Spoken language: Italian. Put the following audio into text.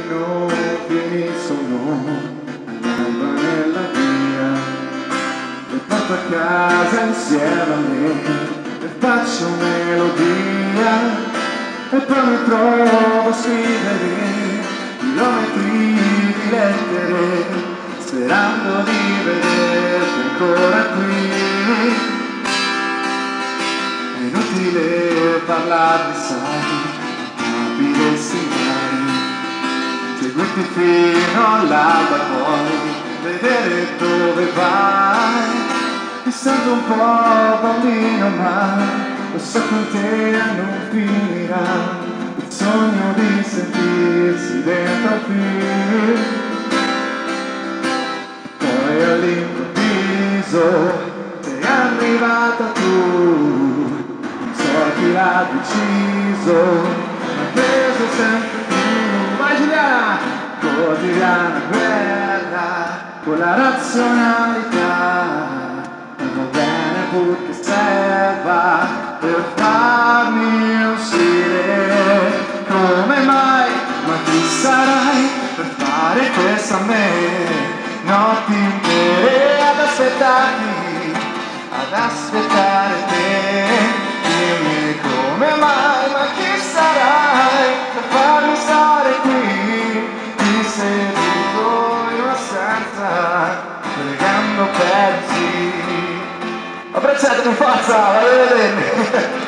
non sono all'alba nella via, le porto a casa insieme a me, le faccio melodia e poi mi trovo a scrivere chilometri di lettere, sperando di vederti ancora qui. È inutile parlarne, sai, capiresti mai, seguirti fino all'alba e poi vedere dove vai. Mi sento un po' bambino, ma lo so con te non finirà il sogno di sentirsi dentro al film. Poi all'improvviso sei arrivata tu, non so a chi l'ha deciso, ma peso sempre più. Vai Giuliana! Quotidiana guerra con la razionalità, e va bene purché serva per farmi uscire. Come mai? Ma chi sarai per fare questo a me? Notti intere ad aspettare te. Dimmi come mai, ma chi sarai per farmi stare qui, ti seduto in una stanza, pregando per sì. Apprezzate, forza, va a vedere.